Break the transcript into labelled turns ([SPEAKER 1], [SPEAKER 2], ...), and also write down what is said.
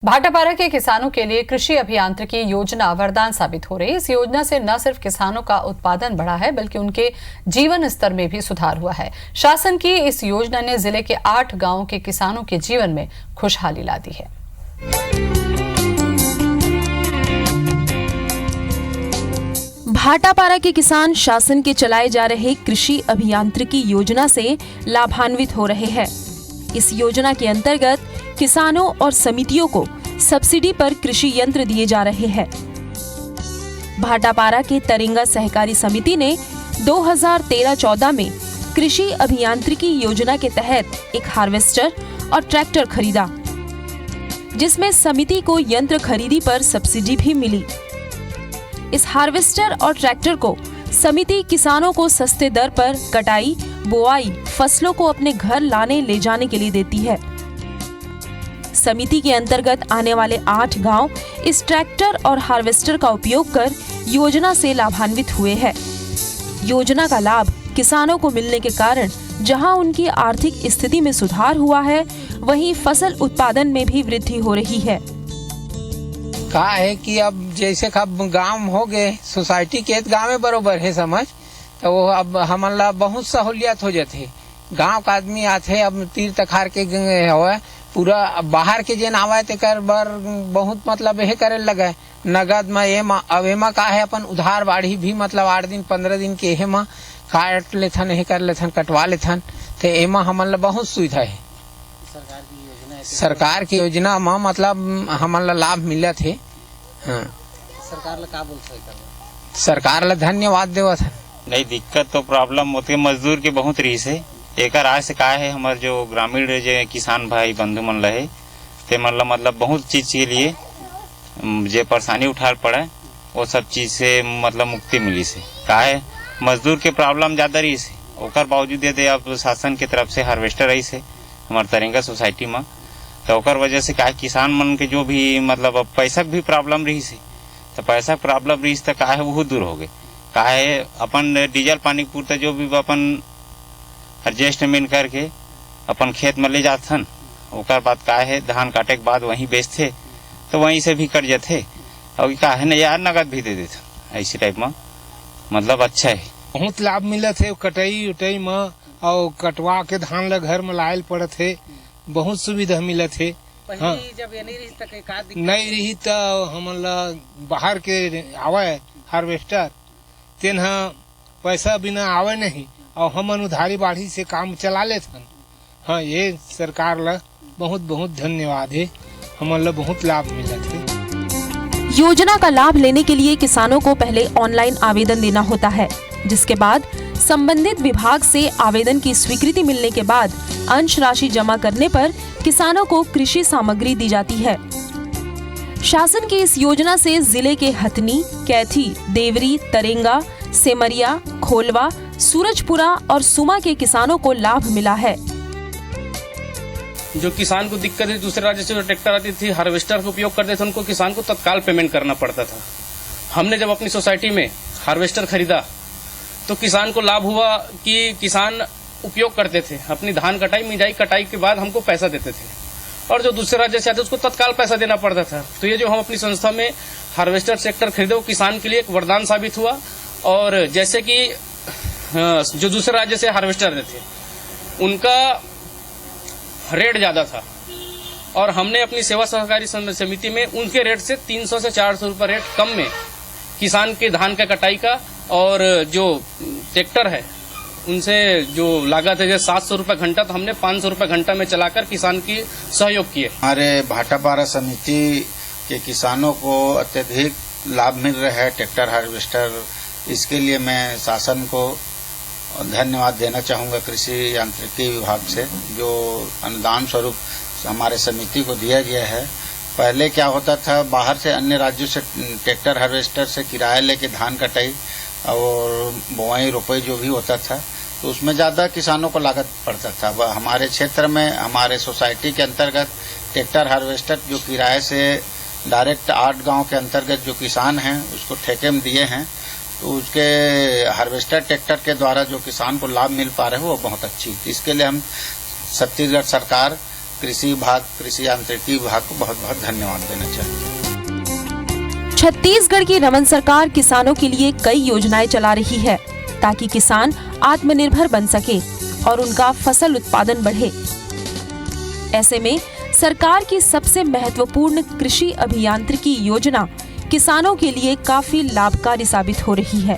[SPEAKER 1] भाटापारा के किसानों के लिए कृषि अभियांत्रिकी योजना वरदान साबित हो रही है। इस योजना से न सिर्फ किसानों का उत्पादन बढ़ा है बल्कि उनके जीवन स्तर में भी सुधार हुआ है। शासन की इस योजना ने जिले के 8 गांवों के किसानों के जीवन में खुशहाली ला दी है।
[SPEAKER 2] भाटापारा के किसान शासन के चलाए जा रहे कृषि अभियांत्रिकी योजना से लाभान्वित हो रहे हैं। इस योजना के अंतर्गत किसानों और समितियों को सब्सिडी पर कृषि यंत्र दिए जा रहे हैं। भाटापारा के तरेंगा सहकारी समिति ने 2013-14 में कृषि अभियांत्रिकी योजना के तहत एक हार्वेस्टर और ट्रैक्टर खरीदा, जिसमें समिति को यंत्र खरीदी पर सब्सिडी भी मिली। इस हार्वेस्टर और ट्रैक्टर को समिति किसानों को सस्ते दर पर कटाई, बुआई, फसलों को अपने घर लाने ले जाने के लिए देती है। समिति के अंतर्गत आने वाले 8 गांव इस ट्रैक्टर और हार्वेस्टर का उपयोग कर योजना से लाभान्वित हुए हैं। योजना का लाभ किसानों को मिलने के कारण जहां उनकी आर्थिक स्थिति में सुधार हुआ है, वहीं फसल उत्पादन में भी वृद्धि हो रही है।
[SPEAKER 3] कहा है कि अब जैसे गांव हो गए, सोसाइटी के गांव में बरोबर है समझ, तो वो अब हमारा बहुत सहूलियत हो जाते। गांव का आदमी आते अब तीर तखार के हो पूरा बाहर के जेन आवे तेकर बर बहुत मतलब यह करे लगे नगद में एमा का है अपन उधार बाढ़ी भी मतलब 8 दिन 15 दिन के एमा काट लेथन, यह कर लेथन, कटवा लेथन, तो एमा हमन ला बहुत सुविधा है। सरकार की योजना में मतलब हमन ला लाभ मिलत है। हाँ,
[SPEAKER 4] सरकार ला का बोलते है?
[SPEAKER 3] सरकार ला धन्यवाद देवत है।
[SPEAKER 5] नहीं, दिक्कत तो प्रॉब्लम होती है, मजदूर के बहुत रही से एकर आज से का है हमार जो ग्रामीण जो किसान भाई बंधु मन रहे ते मतलब बहुत चीज के लिए जो परेशानी उठा पड़े वो सब चीज से मतलब मुक्ति मिली से का है। मजदूर के प्रॉब्लम ज्यादा रही से ओकर बावजूद दे अब शासन के तरफ से हार्वेस्टर रही से हमारे तरेंगा सोसाइटी में, तो ओकर वजह से का किसान मन के जो भी मतलब पैसा भी प्रॉब्लम रही से, तो पैसा प्रॉब्लम रही तो का है वो दूर हो गए। का है अपन डीजल पानी पूर्ता जो भी अपन एडजस्टमेंट करके अपन खेत में ले जाथन, ओकर बाद का है धान काटे के बाद वहीं बेचते तो वहीं से भी कट जाते और का है ना यार नगद भी दे देते। ऐसी टाइप में मतलब अच्छा है,
[SPEAKER 3] बहुत लाभ मिलत है। कटाई उटाई में और कटवा के धान ला घर में लायल पड़त है, बहुत सुविधा मिलत है।
[SPEAKER 4] हाँ। जब
[SPEAKER 3] नहीं रही तो हमन ला बाहर के आवे हार्वेस्टर तेन पैसा बिना आवे नहीं और हमन उधारी बाढ़ी से काम चला लेथन। हाँ, ये सरकार ला बहुत बहुत धन्यवाद है, हमन ला बहुत लाभ मिलत है।
[SPEAKER 2] योजना का लाभ लेने के लिए किसानों को पहले ऑनलाइन आवेदन देना होता है, जिसके बाद संबंधित विभाग से आवेदन की स्वीकृति मिलने के बाद अंश राशि जमा करने पर किसानों को कृषि सामग्री दी जाती है। शासन की इस योजना से जिले के हथनी, कैथी, देवरी, तरेंगा, सेमरिया, खोलवा, सूरजपुरा और सुमा के किसानों को लाभ मिला है।
[SPEAKER 4] जो किसान को दिक्कत है, दूसरे राज्य से जो ट्रैक्टर आती थी, हार्वेस्टर का उपयोग करते थे, उनको किसान को तत्काल पेमेंट करना पड़ता था। हमने जब अपनी सोसाइटी में हार्वेस्टर खरीदा तो किसान को लाभ हुआ कि किसान उपयोग करते थे, अपनी धान कटाई मिजाई कटाई के बाद हमको पैसा देते थे, और जो दूसरे राज्य से आते उसको तत्काल पैसा देना पड़ता था। तो ये जो हम अपनी संस्था में हार्वेस्टर ट्रैक्टर खरीदे वो किसान के लिए एक वरदान साबित हुआ। और जैसे कि जो दूसरे राज्य से हार्वेस्टर थे उनका रेट ज्यादा था और हमने अपनी सेवा सहकारी समिति में उनके रेट से 300 से 400 रुपये रेट कम में किसान के धान का कटाई का और जो ट्रैक्टर है उनसे जो लागत है 700 रुपये घंटा, तो हमने 500 रुपये घंटा में चलाकर किसान की सहयोग किए।
[SPEAKER 6] हमारे भाटापारा समिति के किसानों को अत्यधिक लाभ मिल रहा है ट्रैक्टर हार्वेस्टर। इसके लिए मैं शासन को धन्यवाद देना चाहूँगा, कृषि यांत्रिकी विभाग से जो अनुदान स्वरूप हमारे समिति को दिया गया है। पहले क्या होता था, बाहर से अन्य राज्यों से ट्रैक्टर हार्वेस्टर से किराया लेके धान कटाई और बुआई रोपाई जो भी होता था तो उसमें ज़्यादा किसानों को लागत पड़ता था। हमारे क्षेत्र में हमारे सोसाइटी के अंतर्गत ट्रैक्टर हार्वेस्टर जो किराए से डायरेक्ट 8 गांव के अंतर्गत जो किसान हैं उसको ठेके में दिए हैं, तो उसके हार्वेस्टर ट्रैक्टर के द्वारा जो किसान को लाभ मिल पा रहे हैं वो बहुत अच्छी। इसके लिए हम छत्तीसगढ़ सरकार कृषि विभाग, कृषि यांत्रिकी विभाग को बहुत बहुत धन्यवाद देना चाहूँगा।
[SPEAKER 2] छत्तीसगढ़ की रमन सरकार किसानों के लिए कई योजनाएं चला रही है ताकि किसान आत्मनिर्भर बन सके और उनका फसल उत्पादन बढ़े। ऐसे में सरकार की सबसे महत्वपूर्ण कृषि अभियांत्रिकी योजना किसानों के लिए काफी लाभकारी साबित हो रही है।